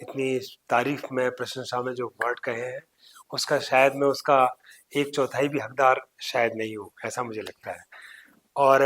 इतनी तारीफ में, प्रशंसा में जो वर्ड कहे हैं, उसका शायद मैं उसका 1/4 भी हकदार शायद नहीं हूँ, ऐसा मुझे लगता है। और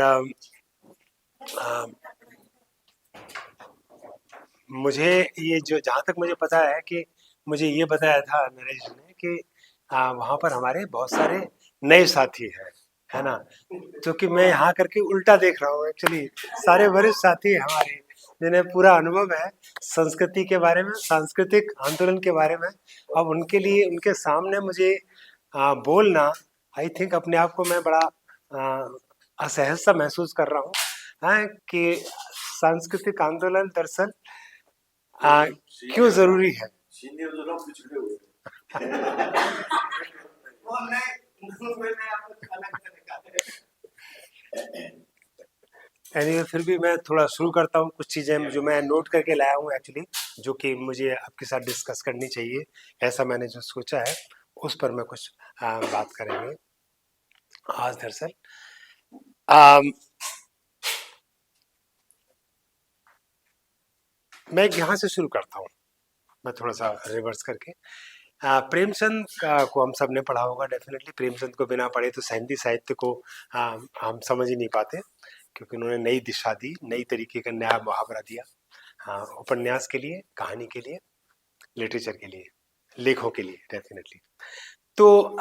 मुझे ये जो, जहाँ तक मुझे पता है कि मुझे ये बताया था नरेश ने कि वहाँ पर हमारे बहुत सारे नए साथी हैं, है ना? जो कि मैं यहाँ करके उल्टा देख रहा हूँ एक्चुअली। सारे वरिष्ठ साथी हमारे जिन्हें पूरा अनुभव है संस्कृति के बारे में, सांस्कृतिक आंदोलन के बारे में, अब उनके लिए, उनके सामने मुझे बोलना, आई थिंक अपने आप को मैं बड़ा असहज सा महसूस कर रहा हूँ, हाँ, कि सांस्कृतिक आंदोलन दरअसल क्यों जरूरी है। सीनियर तो लोग पिछड़े हुए एनीवे, फिर भी मैं थोड़ा शुरू करता हूँ। कुछ चीज़ें जो मैं नोट करके लाया हूँ एक्चुअली, जो कि मुझे आपके साथ डिस्कस करनी चाहिए, ऐसा मैंने जो सोचा है उस पर मैं कुछ बात करेंगे आज। दरअसल मैं यहाँ से शुरू करता हूँ, मैं थोड़ा सा रिवर्स करके। प्रेमचंद को हम सब ने पढ़ा होगा डेफिनेटली। प्रेमचंद को बिना पढ़े तो हिंदी साहित्य को हम समझ ही नहीं पाते, क्योंकि उन्होंने नई दिशा दी, नई तरीके का नया मुहावरा दिया, उपन्यास के लिए, कहानी के लिए, लिटरेचर के लिए, लेखों के लिए डेफिनेटली। तो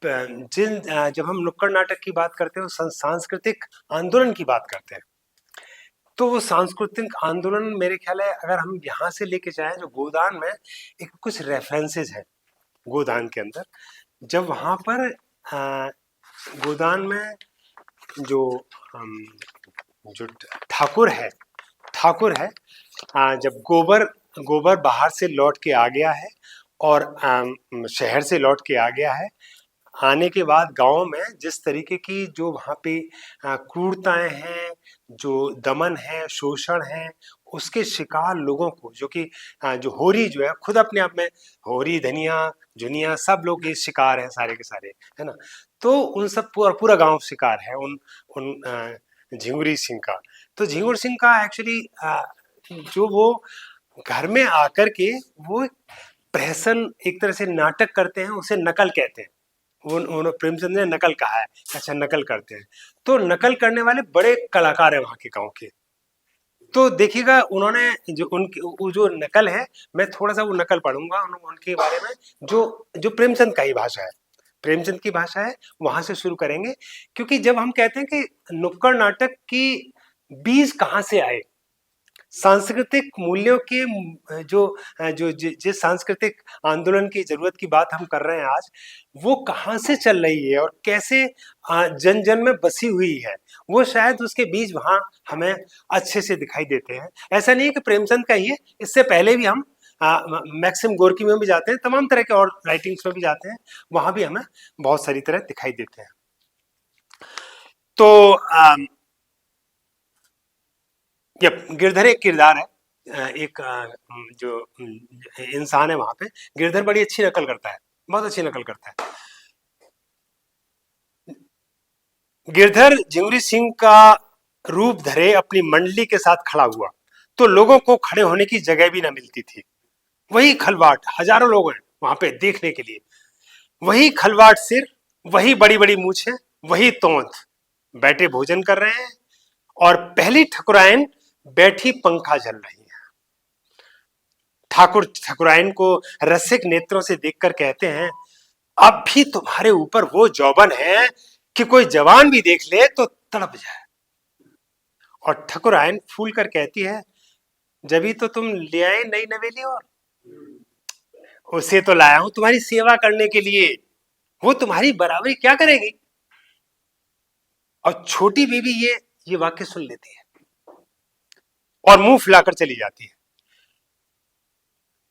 जब हम नुक्कड़ नाटक की बात करते हैं, सांस्कृतिक आंदोलन की बात करते हैं, तो वो सांस्कृतिक आंदोलन मेरे ख्याल है, अगर हम यहाँ से लेके जाएं, जो गोदान में एक कुछ रेफरेंसेज हैं, गोदान के अंदर जब वहाँ पर गोदान में जो जो ठाकुर है, जब गोबर बाहर से लौट के आ गया है और शहर से लौट के आ गया है, आने के बाद गांव में जिस तरीके की जो वहाँ पे क्रूरताएं हैं, जो दमन है, शोषण है, उसके शिकार लोगों को, जो कि जो होरी जो है खुद अपने आप में, होरी, धनिया, जुनिया, सब लोग ये शिकार हैं सारे के सारे, है ना? तो उन सब पूरा गांव शिकार है उन उन झिंगुरी सिंह का। तो झिंगुर सिंह का एक्चुअली जो वो घर में आकर के वो प्रहसन, एक तरह से नाटक करते हैं, उसे नकल कहते हैं। वो प्रेमचंद ने नकल कहा है, अच्छा नकल करते हैं। तो नकल करने वाले बड़े कलाकार है वहां के गांव के। तो देखिएगा उन्होंने जो उनकी वो जो नकल है, मैं थोड़ा सा वो नकल पढ़ूंगा उनके बारे में, जो जो प्रेमचंद का ही भाषा है, प्रेमचंद की भाषा है, वहां से शुरू करेंगे। क्योंकि जब हम कहते हैं कि नुक्कड़ नाटक की बीज कहाँ से आए, सांस्कृतिक मूल्यों के जो जो जिस सांस्कृतिक आंदोलन की जरूरत की बात हम कर रहे हैं आज, वो कहाँ से चल रही है और कैसे जन जन में बसी हुई है, वो शायद उसके बीज वहां हमें अच्छे से दिखाई देते हैं। ऐसा नहीं है कि प्रेमचंद का ही है, इससे पहले भी हम मैक्सिम गोर्की में भी जाते हैं, तमाम तरह के और राइटिंग्स में भी जाते हैं, वहां भी हमें बहुत सारी तरह दिखाई देते हैं। तो गिरधर एक किरदार है, एक जो इंसान है वहां पे। गिरधर बड़ी अच्छी नकल करता है, बहुत अच्छी नकल करता है। गिरधर झिंगुरी सिंह का रूप धरे अपनी मंडली के साथ खड़ा हुआ, तो लोगों को खड़े होने की जगह भी ना मिलती थी। वही खलवाट, हजारों लोग हैं वहां पे देखने के लिए, वही खलवाट सिर, वही बड़ी बड़ी मूछें, वही तोंत, बैठे भोजन कर रहे हैं, और पहली ठकुराइन बैठी पंखा झल रही है। ठाकुर ठकुराइन को रसिक नेत्रों से देखकर कहते हैं, अब भी तुम्हारे ऊपर वो जौबन है कि कोई जवान भी देख ले तो तड़प जाए। और ठकुराइन फूल कर कहती है, जभी तो तुम ले आए नई नवेली, और उसे तो लाया हूं तुम्हारी सेवा करने के लिए, वो तुम्हारी बराबरी क्या करेगी। और छोटी बेबी ये वाक्य सुन लेती है और मुंह फुलाकर चली जाती है।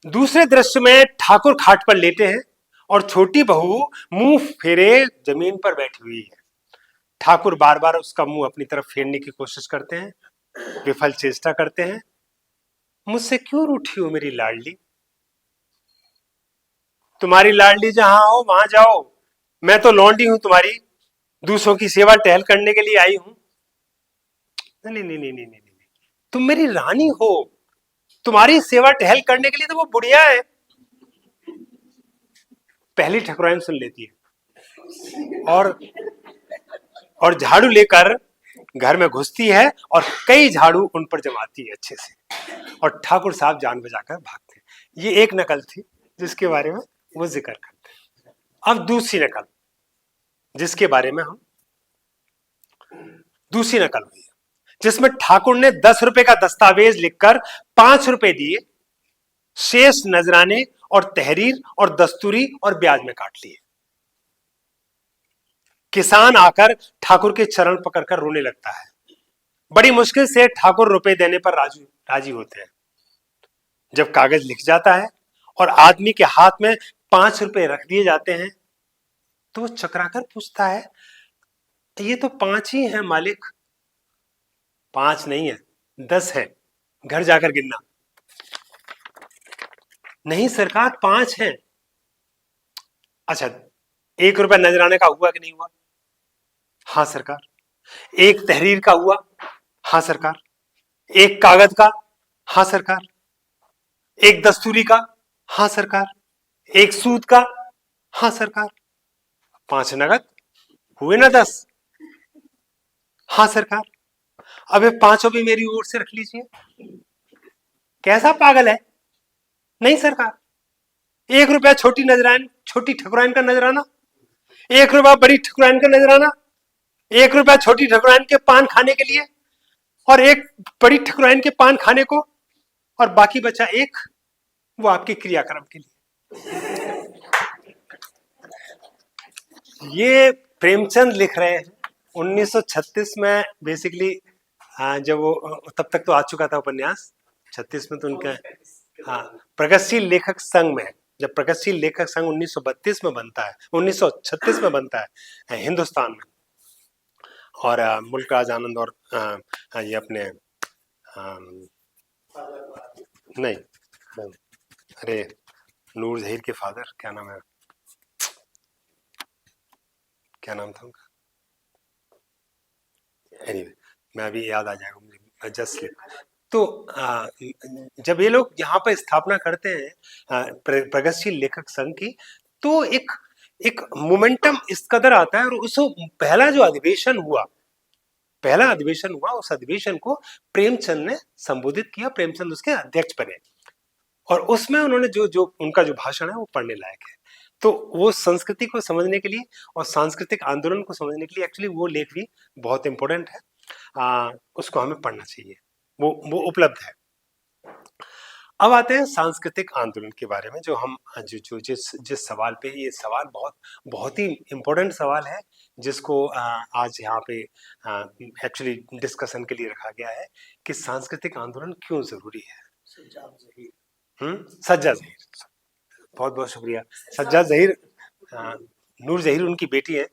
दूसरे दृश्य में ठाकुर खाट पर लेटे हैं और छोटी बहू मुंह फेरे जमीन पर बैठी हुई है। ठाकुर बार बार उसका मुंह अपनी तरफ फेरने की कोशिश करते हैं, विफल चेष्टा करते हैं। मुझसे क्यों रूठी हो मेरी लाडली, तुम्हारी लाडली जहां हो वहां जाओ, मैं तो लौंडी हूं तुम्हारी, दूसरों की सेवा टहल करने के लिए आई हूं। नहीं नहीं नहीं नहीं नहीं, तुम मेरी रानी हो, तुम्हारी सेवा टहल करने के लिए तो वो बुढ़िया है। पहली ठकुराइन सुन लेती है और झाड़ू लेकर घर में घुसती है और कई झाड़ू उन पर जमाती है अच्छे से, और ठाकुर साहब जान बचाकर भागते हैं। ये एक नकल थी जिसके बारे में वो जिक्र करते हैं। अब दूसरी नकल जिसके बारे में हम दूसरी नकल हुई जिसमें ठाकुर ने 10 रुपए का दस्तावेज लिखकर 5 रुपए दिए, शेष नजराने और तहरीर और दस्तूरी और ब्याज में काट लिए। किसान आकर ठाकुर के चरण पकड़कर रोने लगता है। बड़ी मुश्किल से ठाकुर रुपए देने पर राजी होते हैं। जब कागज लिख जाता है और आदमी के हाथ में 5 रुपए रख दिए जाते हैं तो वो चकराकर पूछता है, ये तो 5 ही है मालिक। 5 नहीं है, 10 है, घर जाकर गिनना। नहीं सरकार, 5 है। अच्छा, 1 रुपया नजराने का हुआ कि नहीं हुआ? हाँ सरकार। एक तहरीर का हुआ? हाँ सरकार। एक कागज का? हाँ सरकार। एक दस्तूरी का? हाँ सरकार। एक सूद का? हाँ सरकार। 5 नगद हुए ना 10? हाँ सरकार। अब ये 5 भी मेरी ओर से रख लीजिए। कैसा पागल है? नहीं सरकार, 1 रुपया छोटी ठकुराइन का नजराना, 1 रुपया बड़ी ठकुराइन का नजराना, 1 रुपया छोटी ठकुराइन के पान खाने के लिए और एक बड़ी ठकुराइन के पान खाने को, और बाकी बचा एक, वो आपके क्रियाक्रम के लिए। ये प्रेमचंद लिख रहे हैं 1936 में बेसिकली। जब वो, तब तक तो आ चुका था उपन्यास, 36 में तो उनका, हाँ, प्रगतिशील लेखक संघ में। जब प्रगतिशील लेखक संघ 1932 में बनता है, 1936 में बनता है हिंदुस्तान में, और मुल्कराज आनंद और ये अपने नहीं, अरे नूर जहीर के फादर, क्या नाम है, क्या नाम था उनका, एनीवे मैं अभी याद आ जाएगा मुझे, जस्ट स्लिप। तो जब ये लोग यहाँ पर स्थापना करते हैं प्रगतिशील लेखक संघ की, तो एक एक मोमेंटम इस कदर आता है, और उस पहला जो अधिवेशन हुआ, उस अधिवेशन को प्रेमचंद ने संबोधित किया। प्रेमचंद उसके अध्यक्ष बने, और उसमें उन्होंने जो उनका जो भाषण है वो पढ़ने लायक है। तो वो संस्कृति को समझने के लिए और सांस्कृतिक आंदोलन को समझने के लिए एक्चुअली वो लेख भी बहुत इंपॉर्टेंट है। उसको हमें पढ़ना चाहिए, वो उपलब्ध है। अब आते हैं सांस्कृतिक आंदोलन के बारे में, जो हम जिस सवाल पे, ये सवाल बहुत ही इम्पोर्टेंट सवाल है, जिसको आज यहाँ पे एक्चुअली डिस्कशन के लिए रखा गया है कि सांस्कृतिक आंदोलन क्यों जरूरी है। सज्जा जहीर, बहुत बहुत शुक्रिया। सज्जा जहीर, नूर जहीर उनकी बेटी है,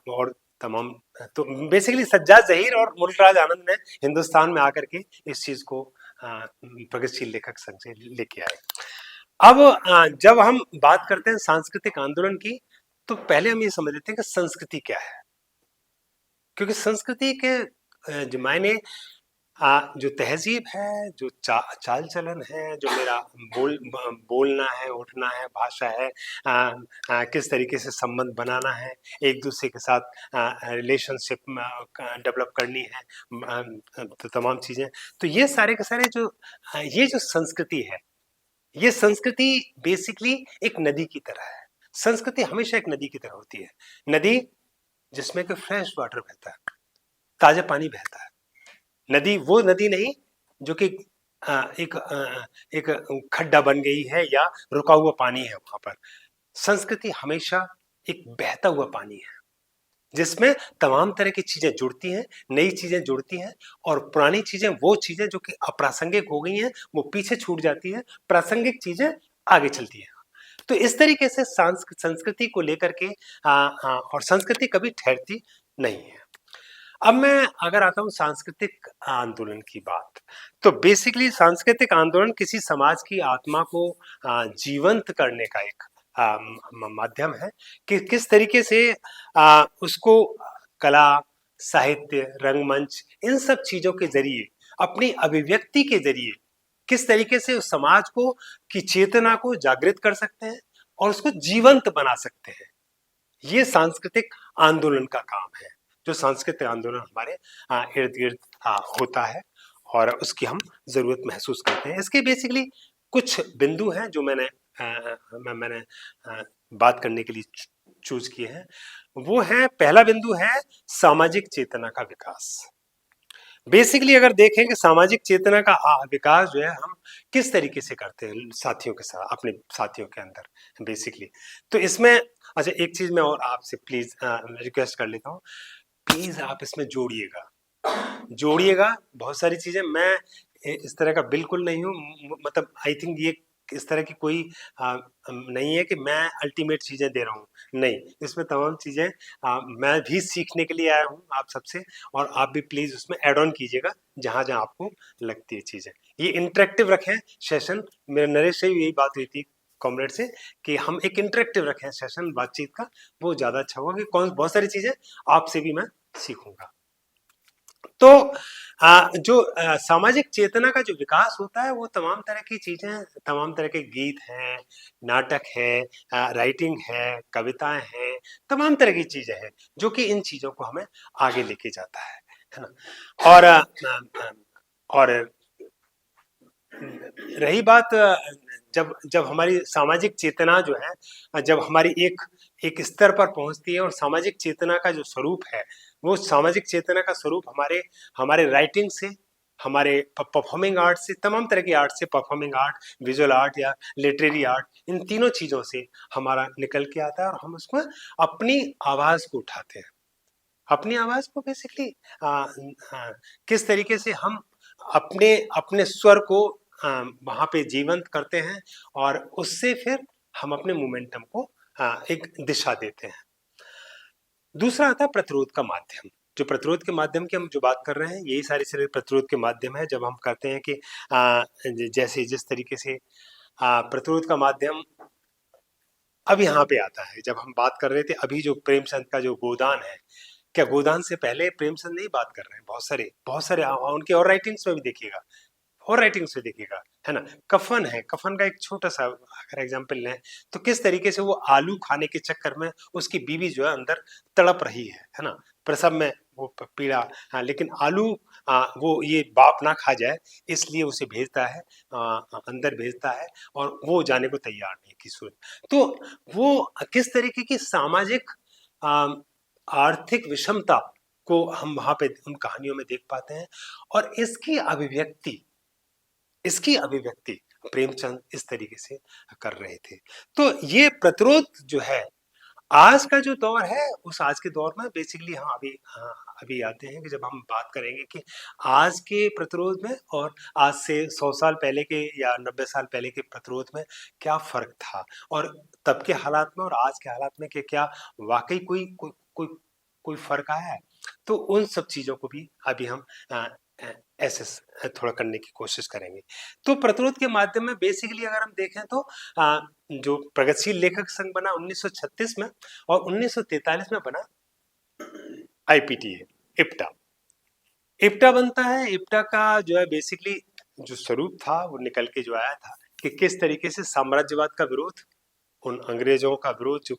और तमाम, तो बेसिकली सज्जाद जहीर और मुल्कराज आनंद ने हिंदुस्तान में आकर के इस चीज को प्रगतिशील लेखक संघ से लेके आए। अब जब हम बात करते हैं सांस्कृतिक आंदोलन की, तो पहले हम ये समझ लेते हैं कि संस्कृति क्या है, क्योंकि संस्कृति के जो मायने, जो तहजीब है, जो चाल चलन है, जो मेरा बोलना है, उठना है, भाषा है, किस तरीके से संबंध बनाना है, एक दूसरे के साथ रिलेशनशिप डेवलप करनी है, तो तमाम चीजें, तो ये सारे के सारे ये जो संस्कृति है, ये संस्कृति बेसिकली एक नदी की तरह है। संस्कृति हमेशा एक नदी की तरह होती है। नदी जिसमें कि फ्रेश वाटर बहता है, ताजा पानी बहता है। नदी वो नदी नहीं जो कि एक खड्डा बन गई है या रुका हुआ पानी है वहां पर। संस्कृति हमेशा एक बहता हुआ पानी है, जिसमें तमाम तरह की चीजें जुड़ती हैं, नई चीजें जुड़ती हैं, और पुरानी चीजें, वो चीजें जो कि अप्रासंगिक हो गई हैं, वो पीछे छूट जाती हैं, प्रासंगिक चीजें आगे चलती हैं। तो इस तरीके से संस्कृति को लेकर के और संस्कृति कभी ठहरती नहीं है। अब मैं अगर आता हूं सांस्कृतिक आंदोलन की बात, तो बेसिकली सांस्कृतिक आंदोलन किसी समाज की आत्मा को जीवंत करने का एक माध्यम है कि किस तरीके से उसको कला, साहित्य, रंगमंच, इन सब चीजों के जरिए, अपनी अभिव्यक्ति के जरिए किस तरीके से उस समाज को की चेतना को जागृत कर सकते हैं और उसको जीवंत बना सकते हैं। ये सांस्कृतिक आंदोलन का काम है, जो सांस्कृतिक आंदोलन हमारे इर्द गिर्द होता है और उसकी हम जरूरत महसूस करते हैं। इसके बेसिकली कुछ बिंदु हैं जो मैंने बात करने के लिए चूज किए हैं। वो है, पहला बिंदु है सामाजिक चेतना का विकास। बेसिकली अगर देखें कि सामाजिक चेतना का विकास जो है हम किस तरीके से करते हैं साथियों के साथ, अपने साथियों के अंदर बेसिकली, तो इसमें अच्छा एक चीज मैं और आपसे प्लीज रिक्वेस्ट कर लेता हूँ, प्लीज आप इसमें जोड़िएगा बहुत सारी चीजें। मैं इस तरह का बिल्कुल नहीं हूँ, मतलब आई थिंक ये इस तरह की कोई नहीं है कि मैं अल्टीमेट चीजें दे रहा हूँ, नहीं, इसमें तमाम चीजें मैं भी सीखने के लिए आया हूँ आप सबसे, और आप भी प्लीज उसमें ऐड ऑन कीजिएगा जहां जहां आपको लगती है चीजें। ये इंटरेक्टिव रखें सेशन, मेरे नरेश से भी यही बात हुई थी कॉमरेड से कि हम एक इंटरेक्टिव रखें सेशन बातचीत का, वो ज्यादा अच्छा होगा कि कौन बहुत सारी चीजें आपसे भी मैं सीखूंगा। तो जो सामाजिक चेतना का जो विकास होता है वो तमाम तरह की चीजें, तमाम तरह के गीत हैं, नाटक है, राइटिंग है, कविताएं हैं, तमाम तरह की चीजें हैं जो कि इन चीजों को हमें आगे लेके जाता है ना। और रही बात जब जब हमारी सामाजिक चेतना जो है, जब हमारी एक स्तर पर पहुंचती है और सामाजिक चेतना का जो स्वरूप है, वो सामाजिक चेतना का स्वरूप हमारे हमारे राइटिंग से, हमारे परफॉर्मिंग आर्ट से, तमाम तरह की आर्ट से, परफॉर्मिंग आर्ट, विजुअल आर्ट या लिटरेरी आर्ट, इन तीनों चीजों से हमारा निकल के आता है और हम उसमें अपनी आवाज को उठाते हैं। अपनी आवाज को बेसिकली किस तरीके से हम अपने अपने स्वर को वहां पे जीवंत करते हैं और उससे फिर हम अपने मोमेंटम को एक दिशा देते हैं। दूसरा आता है प्रतिरोध का माध्यम। जो प्रतिरोध के माध्यम की हम जो बात कर रहे हैं, यही सारी सारे प्रतिरोध के माध्यम है। जब हम कहते हैं कि जैसे जिस तरीके से प्रतिरोध का माध्यम अब यहाँ पे आता है, जब हम बात कर रहे थे अभी जो प्रेमचंद का जो गोदान है, क्या गोदान से पहले प्रेमचंद नहीं बात कर रहे हैं? बहुत सारे उनके और राइटिंग्स में भी देखिएगा, और राइटिंग्स में देखिएगा, है ना। कफन है, कफन का एक छोटा सा अगर एग्जांपल लें तो किस तरीके से वो आलू खाने के चक्कर में उसकी बीवी जो है अंदर तड़प रही है ना, प्रसव में वो पीड़ा, हाँ, लेकिन आलू वो ये बाप ना खा जाए इसलिए उसे भेजता है, अंदर भेजता है और वो जाने को तैयार नहीं की सूरत। तो वो किस तरीके की सामाजिक आर्थिक विषमता को हम वहां पे उन कहानियों में देख पाते हैं, और इसकी अभिव्यक्ति प्रेमचंद इस तरीके से कर रहे थे। तो ये प्रतिरोध जो है आज का जो दौर है, उस आज के दौर में बेसिकली हम अभी आते हैं कि जब हम बात करेंगे कि आज के प्रतिरोध में और आज से 100 साल पहले के या 90 साल पहले के प्रतिरोध में क्या फर्क था, और तब के हालात में और आज के हालात में कि क्या वाकई कोई फर्क आया है। तो उन सब चीजों को भी अभी हम ऐसे थोड़ा करने की कोशिश करेंगे। तो प्रतिरोध के माध्यम में बेसिकली अगर हम देखें तो जो प्रगतिशील लेखक संघ बना 1936 में और 1943 में बना आईपीटीए, इप्टा बनता है। इप्टा का जो है बेसिकली जो स्वरूप था वो निकल के जो आया था कि किस तरीके से साम्राज्यवाद का विरोध, उन अंग्रेजों का विरोध जो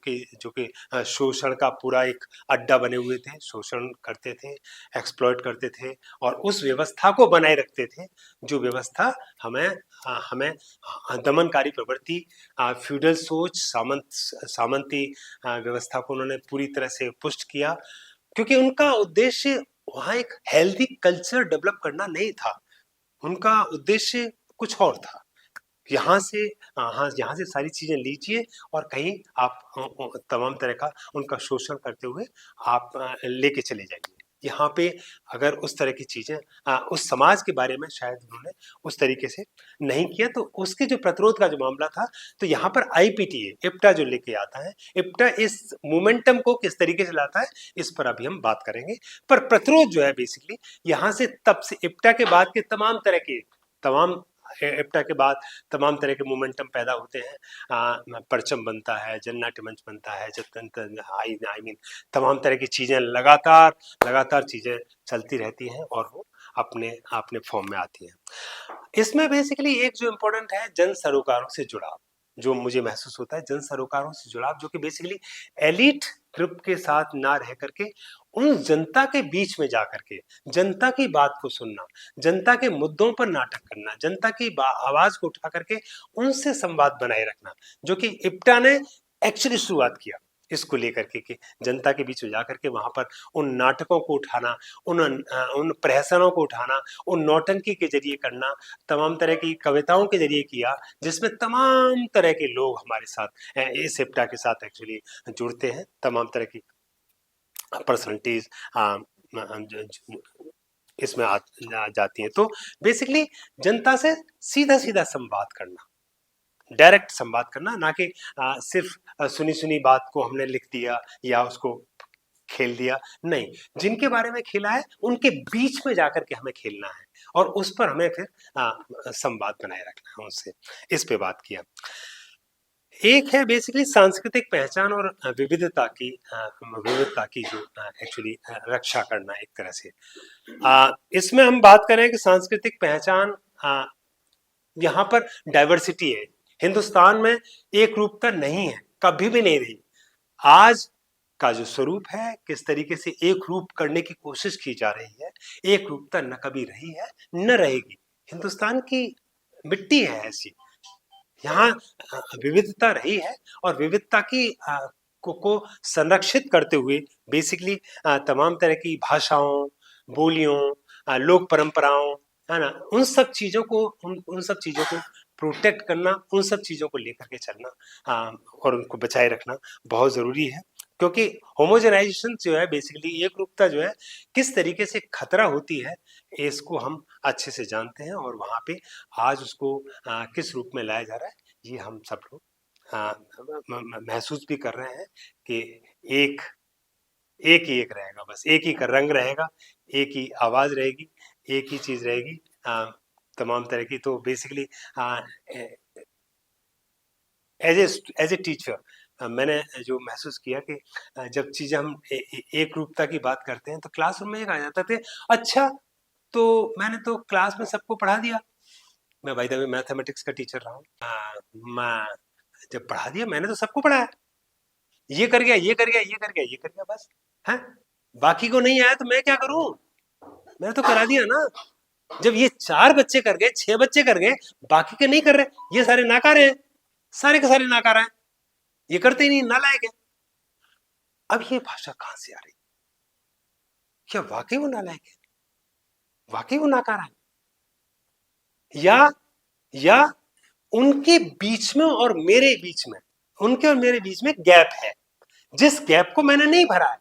कि शोषण का पूरा एक अड्डा बने हुए थे, शोषण करते थे, एक्सप्लॉइट करते थे और उस व्यवस्था को बनाए रखते थे, जो व्यवस्था हमें दमनकारी प्रवृत्ति, फ्यूडल सोच, सामंती व्यवस्था को उन्होंने पूरी तरह से पुष्ट किया, क्योंकि उनका उद्देश्य वहाँ एक हेल्दी कल्चर डेवलप करना नहीं था। उनका उद्देश्य कुछ और था। यहाँ से यहाँ से सारी चीजें लीजिए और कहीं आप तमाम तरह का उनका शोषण करते हुए आप लेके चले जाइए। यहाँ पे अगर उस तरह की चीजें उस समाज के बारे में शायद उन्होंने उस तरीके से नहीं किया, तो उसके जो प्रतिरोध का जो मामला था, तो यहाँ पर आईपीटीए इप्टा जो लेके आता है, इप्टा इस मोमेंटम को किस तरीके से लाता है इस पर अभी हम बात करेंगे। पर प्रतिरोध जो है बेसिकली यहाँ से तब से इप्टा के बाद के तमाम इप्टा के बाद तमाम तरह के मोमेंटम पैदा होते हैं। परचम बनता है, जननाट्य मंच बनता है, आई मीन तमाम तरह की चीजें लगातार चीजें चलती रहती हैं और वो अपने अपने फॉर्म में आती हैं। इसमें बेसिकली एक जो इम्पोर्टेंट है, जन सरोकारों से जुड़ाव, जो मुझे महसूस होता है, जन सरोकारों से जुड़ाव, जो कि बेसिकली एलिट ग्रुप के साथ ना रह करके उन जनता के बीच में जा करके जनता की बात को सुनना, जनता के मुद्दों पर नाटक करना, जनता की आवाज को उठा करके उनसे संवाद बनाए रखना, जो कि इप्टा ने एक्चुअली शुरुआत किया इसको लेकर के कि जनता के बीच में जाकर के वहां पर उन नाटकों को उठाना, उन प्रहसनों को उठाना, उन नौटंकी के जरिए करना, तमाम तरह की कविताओं के जरिए किया, जिसमें तमाम तरह के लोग हमारे साथ इस इप्टा के साथ एक्चुअली जुड़ते हैं, तमाम तरह की पर्सनैलिटीज इसमें जाती हैं। तो बेसिकली जनता से सीधा सीधा संवाद करना, डायरेक्ट संवाद करना, ना कि सिर्फ सुनी सुनी बात को हमने लिख दिया या उसको खेल दिया, नहीं, जिनके बारे में खेला है उनके बीच में जाकर के हमें खेलना है और उस पर हमें फिर संवाद बनाए रखना है उनसे। इस पे बात किया। एक है बेसिकली सांस्कृतिक पहचान और विविधता की जो एक्चुअली रक्षा करना एक तरह से। इसमें हम बात करें कि सांस्कृतिक पहचान, यहाँ पर डाइवर्सिटी है। हिंदुस्तान में एक रूपता नहीं है, कभी भी नहीं रही। आज का जो स्वरूप है, किस तरीके से एक रूप करने की कोशिश की जा रही है, एक रूपता न कभी रही है न रहेगी। हिंदुस्तान की मिट्टी है ऐसी, यहाँ विविधता रही है और विविधता की को संरक्षित करते हुए बेसिकली तमाम तरह की भाषाओं, बोलियों, लोक परंपराओं, है ना, उन सब चीजों को उन सब चीजों को प्रोटेक्ट करना, उन सब चीजों को लेकर के चलना और उनको बचाए रखना बहुत जरूरी है। क्योंकि होमोजेनाइजेशन जो है, बेसिकली एक रूपता जो है, किस तरीके से खतरा होती है इसको हम अच्छे से जानते हैं और वहां पे आज उसको किस रूप में लाया जा रहा है, ये हम सब लोग महसूस भी कर रहे हैं कि एक एक ही एक रहेगा, बस एक ही का रंग रहेगा, एक ही आवाज रहेगी, एक ही चीज रहेगी, तमाम तरह की। तो बेसिकली एज ए टीचर मैंने जो महसूस किया कि जब चीजें हम एक रूपता की बात करते हैं तो क्लासरूम में एक आ जाते थे, अच्छा तो मैंने तो क्लास में सबको पढ़ा दिया। मैं भाई द मैथमेटिक्स का टीचर रहा हूँ। मैं जब पढ़ा दिया, मैंने तो सबको पढ़ाया, ये कर गया, ये कर गया, ये कर गया, ये कर गया, बस है। बाकी को नहीं आया तो मैं क्या करूं, मैंने तो करा दिया ना। जब ये 4 बच्चे कर गए, 6 बच्चे कर गए, बाकी के नहीं कर रहे, ये सारे नाकार हैं, सारे के सारे नाकार हैं, ये करते ही नहीं, नालायक है। अब ये भाषा कहां से आ रही? क्या वाकई वो नालायक है? वाकई वो नाकार है? या उनके बीच में और मेरे बीच में, उनके और मेरे बीच में गैप है, जिस गैप को मैंने नहीं भरा है।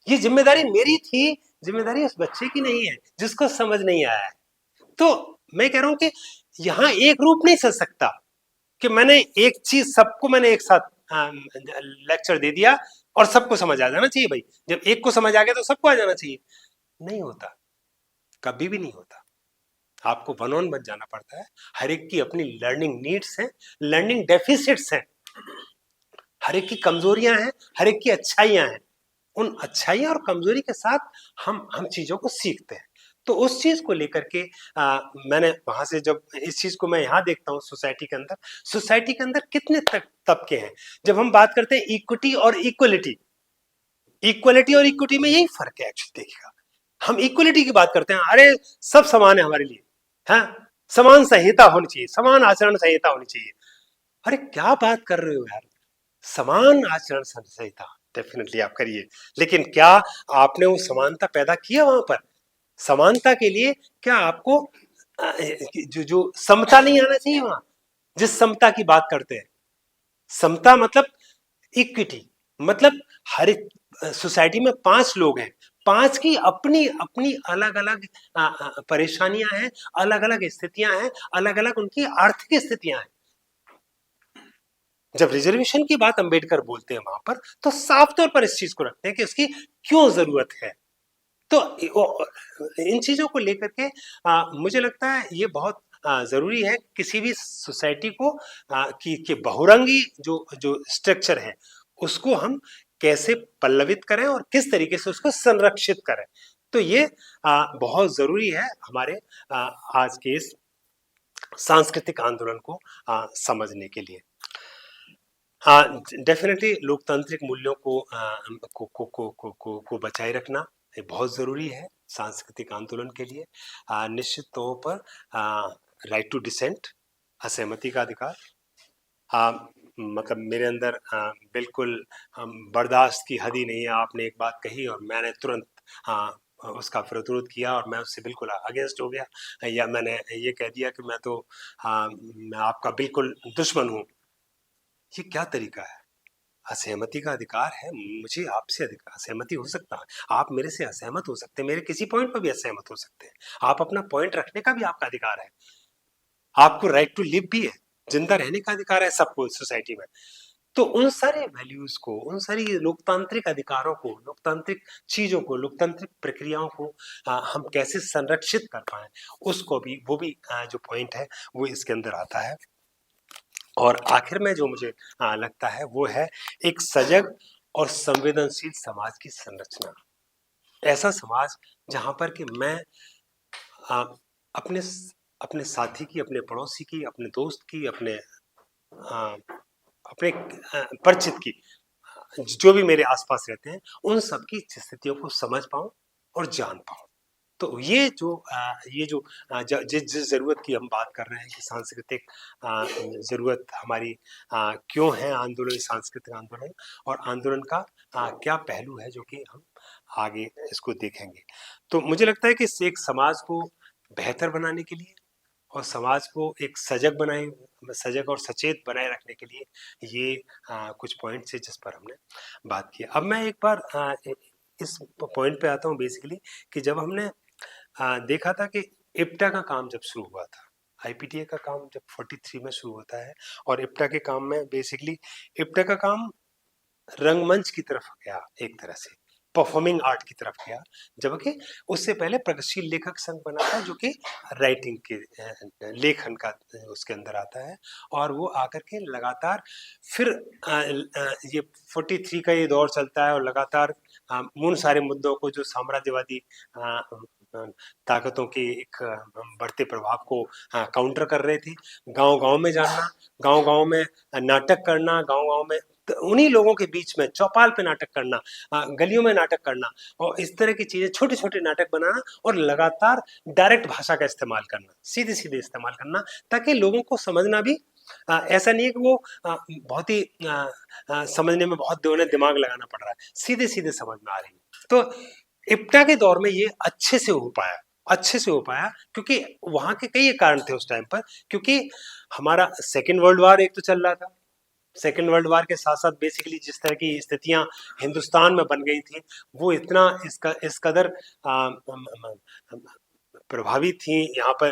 ये जिम्मेदारी मेरी थी, जिम्मेदारी उस बच्चे की नहीं है जिसको समझ नहीं आया है। तो मैं कह रहा हूं कि यहां एक रूप नहीं सज सकता कि मैंने एक चीज सबको मैंने एक साथ लेक्चर दे दिया और सबको समझ आ जाना चाहिए। भाई जब एक को समझ आ गया तो सबको आ जाना चाहिए, नहीं होता, कभी भी नहीं होता। आपको वन ऑन वन जाना पड़ता है। हर एक की अपनी लर्निंग नीड्स हैं, लर्निंग डेफिसिट्स हैं, हर एक की कमजोरियां हैं, हर एक की अच्छाइयां हैं। उन अच्छाइयां और कमजोरी के साथ हम चीजों को सीखते हैं। तो उस चीज को लेकर के मैंने वहां से, जब इस चीज को मैं यहाँ देखता हूँ सोसाइटी के अंदर कितने तबके हैं। जब हम बात करते हैं इक्विटी और इक्वलिटी, इक्वलिटी और इक्विटी में यही फर्क है एक्चुअली। देखिएगा, हम इक्वलिटी की बात करते हैं, अरे सब समान है हमारे लिए, हाँ, समान संहिता होनी चाहिए, समान आचरण संहिता होनी चाहिए। अरे क्या बात कर रहे हो यार, समान आचरण संहिता डेफिनेटली आप करिए, लेकिन क्या आपने वो समानता पैदा किया वहां पर? समानता के लिए क्या आपको जो समता नहीं आना चाहिए वहां? जिस समता की बात करते हैं, समता मतलब इक्विटी, मतलब हर एक सोसाइटी में 5 लोग हैं, 5 की अपनी अपनी अलग अलग परेशानियां हैं, अलग अलग स्थितियां हैं, अलग अलग उनकी आर्थिक स्थितियां हैं। जब रिजर्वेशन की बात अंबेडकर बोलते हैं वहां पर, तो साफ तौर पर इस चीज को रखते हैं कि उसकी क्यों जरूरत है। तो इन चीजों को लेकर के मुझे लगता है ये बहुत जरूरी है किसी भी सोसाइटी को कि बहुरंगी जो जो स्ट्रक्चर है उसको हम कैसे पल्लवित करें और किस तरीके से उसको संरक्षित करें। तो ये बहुत जरूरी है हमारे आज के इस सांस्कृतिक आंदोलन को समझने के लिए। हाँ, डेफिनेटली लोकतांत्रिक मूल्यों को बचाए रखना ये बहुत जरूरी है सांस्कृतिक आंदोलन के लिए। निश्चित तौर पर राइट टू डिसेंट, असहमति का अधिकार, मतलब मेरे अंदर बिल्कुल बर्दाश्त की हद ही नहीं है। आपने एक बात कही और मैंने तुरंत उसका प्रतिरोध किया और मैं उससे बिल्कुल अगेंस्ट हो गया, या मैंने ये कह दिया कि मैं आपका बिल्कुल दुश्मन हूँ। ये क्या तरीका है? असहमति का अधिकार है, मुझे आपसे असहमति हो सकता है, आप मेरे से असहमत हो सकते हैं, मेरे किसी पॉइंट पर भी असहमत हो सकते हैं, आप अपना पॉइंट रखने का भी आपका अधिकार है, आपको राइट टू लिव भी है, जिंदा रहने का अधिकार है सबको सोसाइटी में। तो उन सारे वैल्यूज को, उन सारी लोकतांत्रिक अधिकारों को, लोकतांत्रिक चीजों को, लोकतांत्रिक प्रक्रियाओं को हम कैसे संरक्षित कर पाए, उसको भी, वो भी जो पॉइंट है वो इसके अंदर आता है। और आखिर में जो मुझे लगता है वो है एक सजग और संवेदनशील समाज की संरचना। ऐसा समाज जहां पर कि मैं अपने अपने साथी की, अपने पड़ोसी की, अपने दोस्त की, अपने परिचित की, जो भी मेरे आसपास रहते हैं, उन सब की स्थितियों को समझ पाऊं और जान पाऊं। तो ये जो जिस जरूरत की हम बात कर रहे हैं कि सांस्कृतिक जरूरत हमारी क्यों है, आंदोलन, सांस्कृतिक आंदोलन, और आंदोलन का क्या पहलू है जो कि हम आगे इसको देखेंगे। तो मुझे लगता है कि एक समाज को बेहतर बनाने के लिए और समाज को एक सजग और सचेत बनाए रखने के लिए ये कुछ पॉइंट्स है जिस पर हमने बात की। अब मैं एक बार इस पॉइंट पे आता हूँ बेसिकली, कि जब हमने देखा था कि इप्टा का काम जब शुरू हुआ था, आईपीटीए का काम जब 43 में शुरू होता है, और इप्टा के काम में बेसिकली इप्टा का काम रंगमंच की तरफ गया, एक तरह से परफॉर्मिंग आर्ट की तरफ गया, जबकि उससे पहले प्रगतिशील लेखक संघ बना था जो कि राइटिंग के लेखन का उसके अंदर आता है, और वो आकर के लगातार फिर ये 43 का ये दौर चलता है और लगातार उन सारे मुद्दों को जो साम्राज्यवादी ताकतों के एक बढ़ते प्रभाव को काउंटर कर रहे थे, गांव-गांव में जाना, गांव-गांव में नाटक करना, गांव-गांव में उन्हीं लोगों के बीच में चौपाल पे नाटक करना, गलियों में नाटक करना, और इस तरह की चीजें, छोटे छोटे नाटक बनाना, और लगातार डायरेक्ट भाषा का इस्तेमाल करना, सीधे सीधे इस्तेमाल करना, ताकि लोगों को समझना भी ऐसा नहीं है कि वो बहुत ही समझने में बहुत उन्हें दिमाग लगाना पड़ रहा है, सीधे सीधे समझ में आ रही है। तो इप्टा के दौर में ये अच्छे से हो पाया क्योंकि वहां के कई कारण थे उस टाइम पर, क्योंकि हमारा सेकेंड वर्ल्ड वॉर एक तो चल रहा था, सेकेंड वर्ल्ड वॉर के साथ साथ बेसिकली जिस तरह की स्थितियां हिंदुस्तान में बन गई थी, वो इतना इस कदर प्रभावित थी यहाँ पर,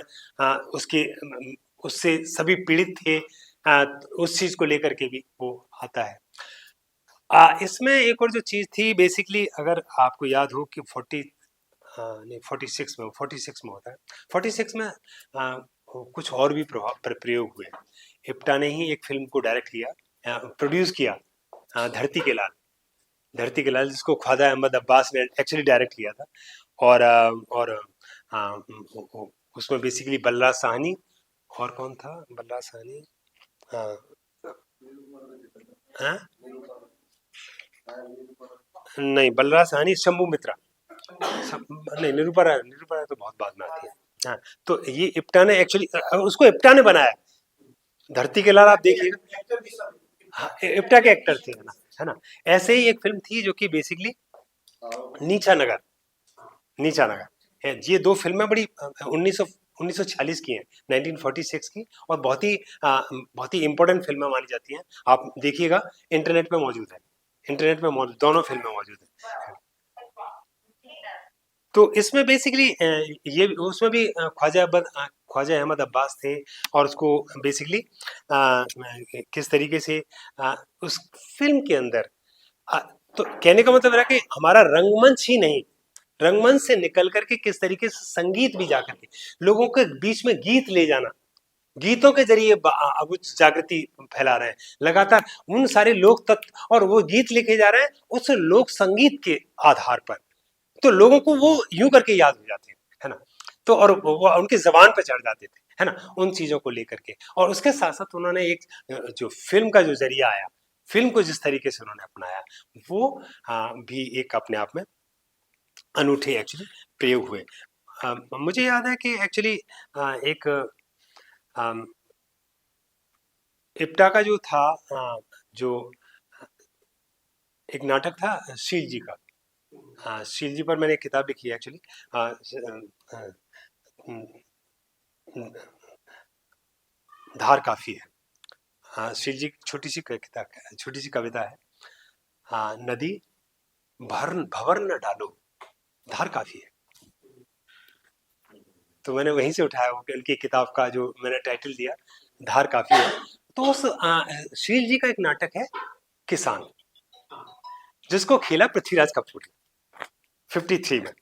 उसके उससे सभी पीड़ित थे, उस चीज को लेकर के भी वो आता है। इसमें एक और जो चीज थी बेसिकली, अगर आपको याद हो कि 46 में होता है, 46 में कुछ और भी प्रयोग हुए। इप्टा ने ही एक फिल्म को डायरेक्ट किया, प्रोड्यूस किया, धरती के लाल, जिसको ख्वाजा अहमद अब्बास ने एक्चुअली डायरेक्ट किया था, और उसमें बेसिकली बलराज साहनी, और कौन था बलराज साहनी, नहीं, बलराज साहनी, शंभू मित्रा, नहीं, निरूपा राय तो बहुत बाद में आती है। हाँ, तो ये इप्टा ने एक्चुअली, उसको इप्टा ने बनाया, धरती के लाल आप देखिएगा, हाँ, इप्टा के एक्टर थे, है ना। ऐसे ही एक फिल्म थी जो कि बेसिकली नीचा नगर है। ये दो फिल्में बड़ी 1946 की हैं, 1946 की, और बहुत ही इंपॉर्टेंट फिल्में मानी जाती हैं। आप देखिएगा, इंटरनेट पे मौजूद दोनों फिल्में मौजूद हैं। तो इसमें बेसिकली ये उसमें भी ख्वाजा अहमद अब्बास थे, और उसको बेसिकली किस तरीके से उस फिल्म के अंदर, तो कहने का मतलब है कि हमारा रंगमंच ही नहीं, रंगमंच से निकल करके किस तरीके से संगीत भी जाकर के लोगों के बीच में गीत ले जाना, गीतों के जरिए कुछ जागृति फैला रहे हैं लगातार, उन सारे लोक तत्व, और वो गीत लिखे जा रहे हैं उस लोक संगीत के आधार पर, तो लोगों को वो यूं करके याद हो जाते हैं, है ना। तो और वो उनकी जबान पे चढ़ जाते थे, है ना, उन चीजों को लेकर के। और उसके साथ साथ उन्होंने एक जो फिल्म का जो जरिया आया, फिल्म को जिस तरीके से उन्होंने अपनाया, वो भी एक अपने आप में अनूठे एक्चुअली प्रयोग हुए। मुझे याद है कि एक्चुअली एक अम, इप्टा का जो था, जो एक नाटक था शील जी का, शील जी पर मैंने एक किताब लिखी है एक्चुअली, धार काफी है। शील जी की छोटी सी किताब, छोटी सी कविता है, नदी भवर न डालो, धार काफी है। तो मैंने वहीं से उठाया उनकी किताब का जो मैंने टाइटल दिया, धार काफी है। तो उस शील जी का एक नाटक है किसान, जिसको खेला पृथ्वीराज कपूर 53 में,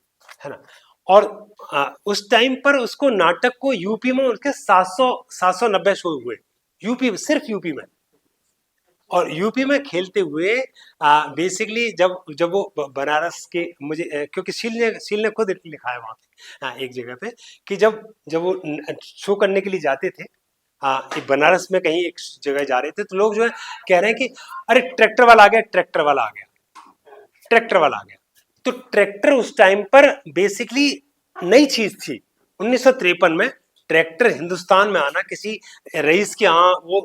है ना। और उस टाइम पर उसको नाटक को यूपी में उसके 790 शो हुए, यूपी में, सिर्फ यूपी में। और यूपी में खेलते हुए बेसिकली जब वो बनारस के, मुझे क्योंकि शील ने खुद लिखा है वहां पे एक जगह पे, कि जब वो शो करने के लिए जाते थे, बनारस में कहीं एक जगह जा रहे थे, तो लोग जो है कह रहे हैं कि अरे ट्रैक्टर वाला आ गया, ट्रैक्टर वाला आ गया, ट्रैक्टर वाला आ गया। तो ट्रैक्टर उस टाइम पर बेसिकली नई चीज थी। 1953 में ट्रैक्टर हिंदुस्तान में आना किसी रईस के यहाँ, वो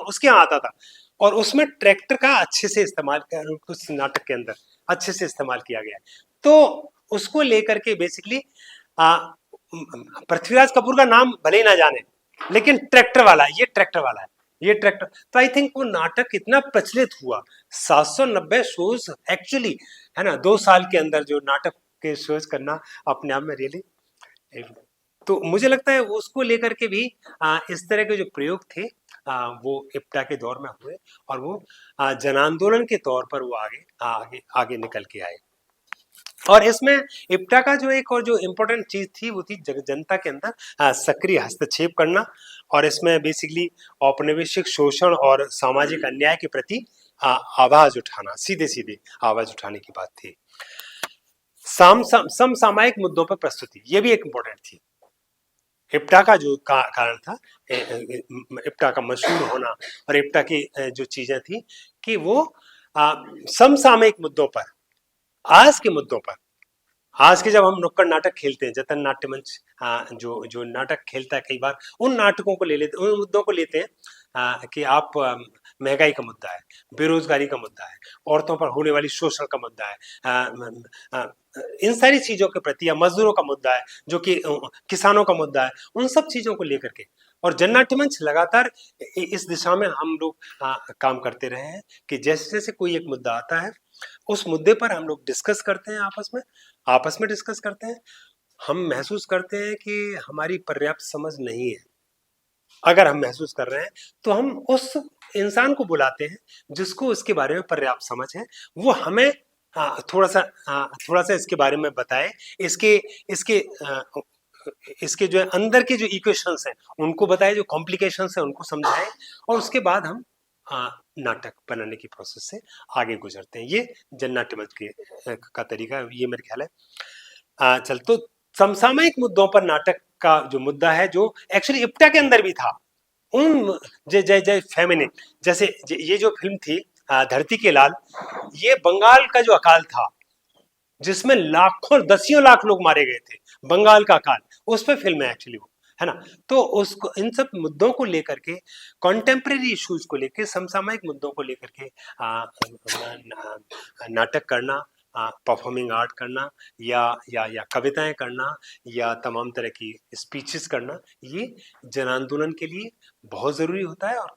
उसके यहाँ आता था, और उसमें ट्रैक्टर का अच्छे से इस्तेमाल, कुछ नाटक के अंदर अच्छे से इस्तेमाल किया गया है। तो उसको लेकर के बेसिकली पृथ्वीराज कपूर का नाम भले ही ना जाने, लेकिन ट्रैक्टर वाला, ये ट्रैक्टर वाला है, ये ट्रैक्टर। तो आई थिंक वो नाटक इतना प्रचलित हुआ, 790 शोज एक्चुअली, है ना, 2 साल के अंदर जो नाटक के शोज करना अपने आप में रियली। तो मुझे लगता है उसको लेकर के भी इस तरह के जो प्रयोग थे वो इप्टा के दौर में हुए, और वो जन आंदोलन के तौर पर वो आगे आगे आगे निकल के आए। और इसमें इप्टा का जो एक और जो इम्पोर्टेंट चीज थी, वो थी जनता के अंदर सक्रिय हस्तक्षेप करना, और इसमें बेसिकली औपनिवेशिक शोषण और सामाजिक अन्याय के प्रति आवाज उठाना, सीधे सीधे आवाज उठाने की बात थी। समसामयिक मुद्दों पर प्रस्तुति, ये भी एक इम्पोर्टेंट थी। इप्टा का जो कारण था, इप्टा का मशहूर होना, और इप्टा की जो चीजें थी कि वो समसामयिक मुद्दों पर, आज के मुद्दों पर, आज के जब हम नुक्कड़ नाटक खेलते हैं, जतन नाट्य मंच जो जो नाटक खेलता है, कई बार उन नाटकों को ले लेते, उन मुद्दों को लेते हैं कि आप महंगाई का मुद्दा है, बेरोजगारी का मुद्दा है, औरतों पर होने वाली शोषण का मुद्दा है, इन सारी चीजों के प्रति, या मजदूरों का मुद्दा है, जो कि किसानों का मुद्दा है, उन सब चीजों को लेकर के। और जन नाट्य मंच लगातार इस दिशा में हम लोग काम करते रहे हैं कि जैसे जैसे कोई एक मुद्दा आता है, उस मुद्दे पर हम लोग डिस्कस करते हैं, आपस में डिस्कस करते हैं। हम महसूस करते हैं कि हमारी पर्याप्त समझ नहीं है। अगर हम महसूस कर रहे हैं, तो हम उस इंसान को बुलाते हैं जिसको उसके बारे में पर्याप्त समझ है, वो हमें थोड़ा सा इसके बारे में बताए, इसके इसके इसके जो है अंदर के जो इक्वेशंस हैं उनको बताए, जो कॉम्प्लिकेशंस हैं उनको समझाए, और उसके बाद हम नाटक बनाने की प्रोसेस से आगे गुजरते हैं। ये जन नाट्य मंच का तरीका, ये मेरे ख्याल है। चल, तो समसामयिक मुद्दों पर नाटक का जो मुद्दा है, जो एक्चुअली इप्टा के अंदर भी था, उन जय जय जय फेमिनिन, जैसे ये जो फिल्म थी धरती के लाल, ये बंगाल का जो अकाल था, जिसमें लाखों, दसियों लाख लोग मारे गए थे, बंगाल का अकाल, उस पर फिल्म है एक्चुअली वो, है ना। तो उसको, इन सब मुद्दों को लेकर के, कॉन्टेम्प्रेरी इश्यूज को लेकर, समसामयिक मुद्दों को लेकर के नाटक करना, परफॉर्मिंग आर्ट करना, या कविताएं करना, या तमाम तरह की स्पीचेस करना, ये जन आंदोलन के लिए बहुत जरूरी होता है। और